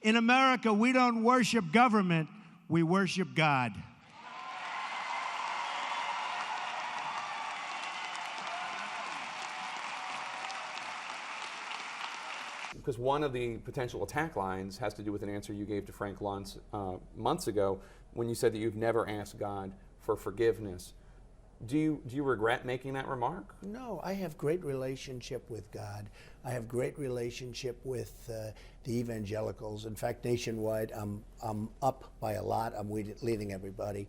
In America, we don't worship government, we worship God. Because one of the potential attack lines has to do with an answer you gave to Frank Luntz months ago when you said that you've never asked God for forgiveness. Do you regret making that remark? No, I have great relationship with God. I have great relationship with the Evangelicals. In fact, nationwide, I'm up by a lot. I'm leading everybody.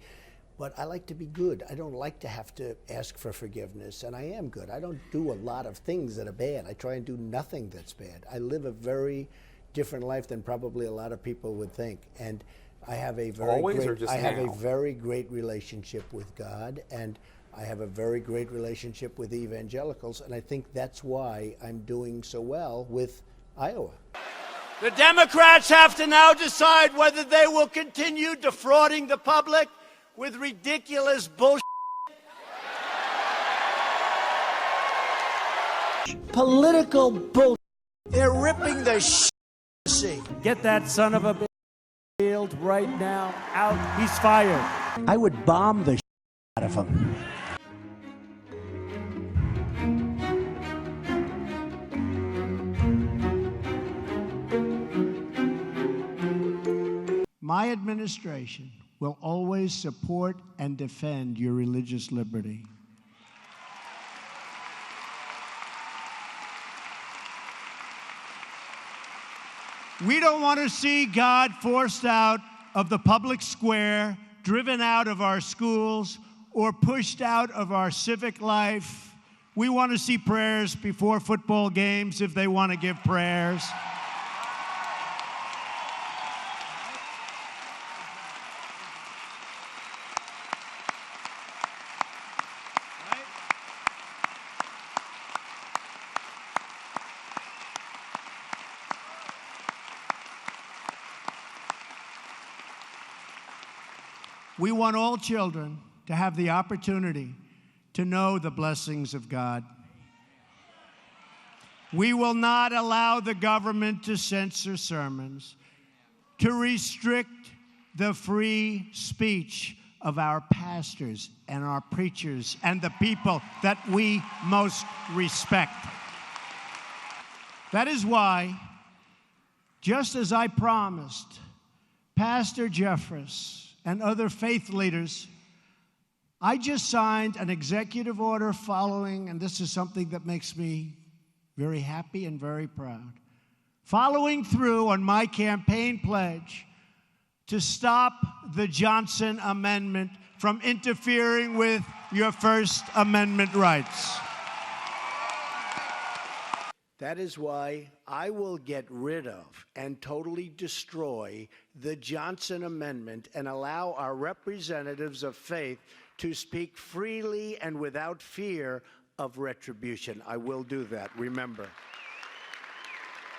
But I like to be good. I don't like to have to ask for forgiveness, and I am good. I don't do a lot of things that are bad. I try and do nothing that's bad. I live a very different life than probably a lot of people would think. And I have a very great relationship with God, and I have a very great relationship with evangelicals, and I think that's why I'm doing so well with Iowa. The Democrats have to now decide whether they will continue defrauding the public with ridiculous bullshit. Political bullshit. They're ripping the shit. Get that son of a bitch field right now out. He's fired. I would bomb the shit out of him. My administration will always support and defend your religious liberty. We don't want to see God forced out of the public square, driven out of our schools, or pushed out of our civic life. We want to see prayers before football games if they want to give prayers. We want all children to have the opportunity to know the blessings of God. We will not allow the government to censor sermons, to restrict the free speech of our pastors and our preachers and the people that we most respect. That is why, just as I promised Pastor Jeffress and other faith leaders, I just signed an executive order following, and this is something that makes me very happy and very proud, following through on my campaign pledge to stop the Johnson Amendment from interfering with your First Amendment rights. That is why I will get rid of and totally destroy the Johnson Amendment and allow our representatives of faith to speak freely and without fear of retribution. I will do that, remember.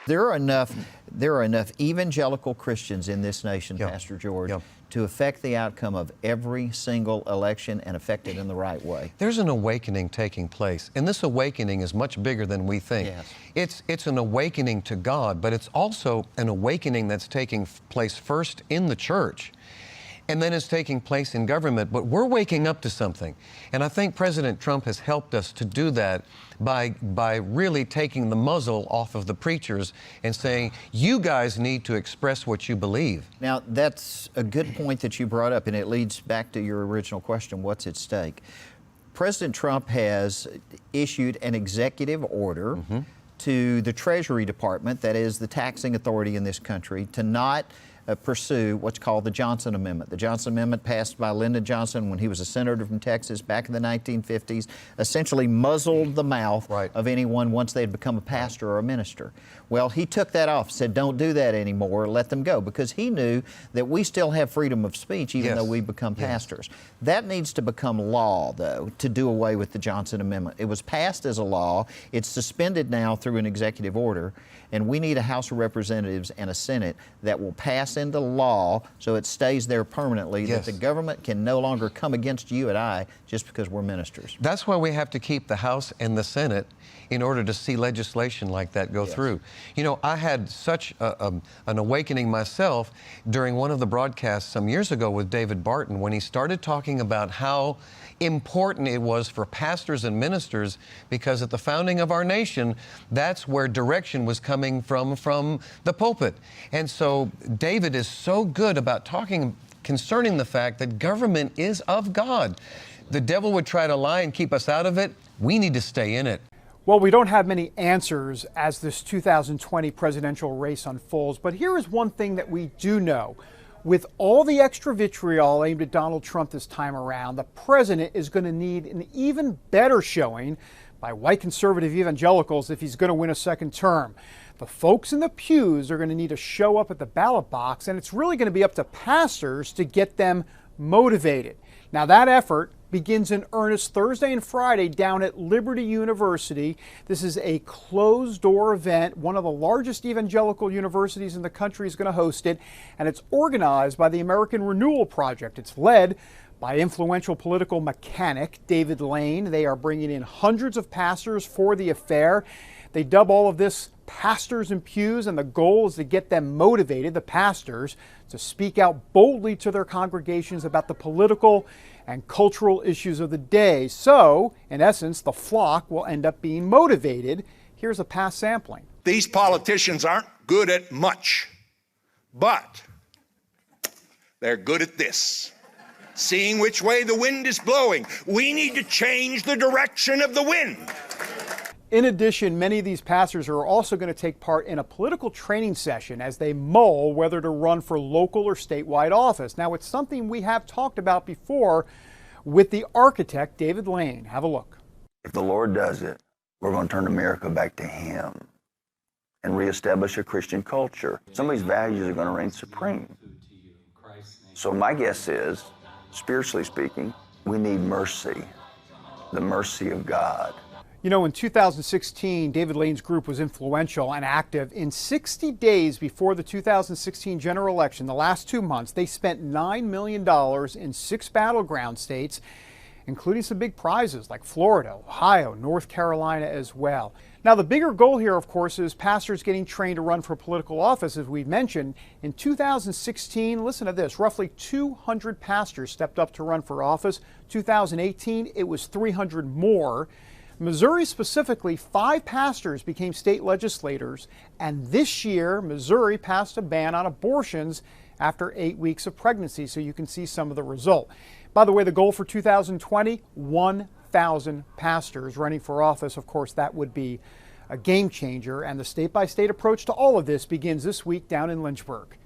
There are enough evangelical Christians in this nation, Pastor George, to affect the outcome of every single election and affect it in the right way. There's an awakening taking place, and this awakening is much bigger than we think. Yes. It's an awakening to God, but it's also an awakening that's taking place first in the church, and then it's taking place in government. But we're waking up to something, and I think President Trump has helped us to do that by really taking the muzzle off of the preachers and saying, you guys need to express what you believe. Now, that's a good point that you brought up, and it leads back to your original question, what's at stake? President Trump has issued an executive order to the Treasury Department, that is the taxing authority in this country, to not pursue what's called the Johnson Amendment. The Johnson Amendment, passed by Lyndon Johnson when he was a senator from Texas back in the 1950s, essentially muzzled the mouth of anyone once they had become a pastor or a minister. Well, he took that off, said don't do that anymore, let them go, because he knew that we still have freedom of speech even though we become pastors. That needs to become law, though, to do away with the Johnson Amendment. It was passed as a law. It's suspended now through an executive order, and we need a House of Representatives and a Senate that will pass pass into law so it stays there permanently, Yes. that the government can no longer come against you and I just because we're ministers. That's why we have to keep the House and the Senate in order to see legislation like that go through. You know, I had such an awakening myself during one of the broadcasts some years ago with David Barton when he started talking about how important it was for pastors and ministers, because at the founding of our nation, that's where direction was coming from the pulpit. And so David is so good about talking concerning the fact that government is of God. The devil would try to lie and keep us out of it. We need to stay in it. Well, we don't have many answers as this 2020 presidential race unfolds, but here is one thing that we do know. With all the extra vitriol aimed at Donald Trump this time around, the president is going to need an even better showing by white conservative evangelicals if he's going to win a second term. The folks in the pews are going to need to show up at the ballot box, and it's really going to be up to pastors to get them motivated. Now, that effort begins in earnest Thursday and Friday down at Liberty University. This is a closed-door event. One of the largest evangelical universities in the country is going to host it, and it's organized by the American Renewal Project. It's led by influential political mechanic David Lane. They are bringing in hundreds of pastors for the affair. They dub all of this Pastors in Pews, and the goal is to get them motivated, the pastors, to speak out boldly to their congregations about the political and cultural issues of the day. So, in essence, the flock will end up being motivated. Here's a past sampling. These politicians aren't good at much, but they're good at this. Seeing which way the wind is blowing. We need to change the direction of the wind. In addition, many of these pastors are also going to take part in a political training session as they mull whether to run for local or statewide office. Now, it's something we have talked about before with the architect, David Lane. Have a look. If the Lord does it, we're going to turn America back to Him and reestablish a Christian culture. Some of these values are going to reign supreme. So my guess is, spiritually speaking, we need mercy, the mercy of God. You know, in 2016, David Lane's group was influential and active. In 60 days before the 2016 general election, the last 2 months, they spent $9 million in 6 battleground states, including some big prizes like Florida, Ohio, North Carolina as well. Now, the bigger goal here, of course, is pastors getting trained to run for political office, as we've mentioned. In 2016, listen to this, roughly 200 pastors stepped up to run for office. 2018, it was 300 more. Missouri specifically, 5 pastors became state legislators, and this year Missouri passed a ban on abortions after 8 weeks of pregnancy, so you can see some of the result. By the way, the goal for 2020, 1,000 pastors running for office. Of course, that would be a game changer, and the state-by-state approach to all of this begins this week down in Lynchburg.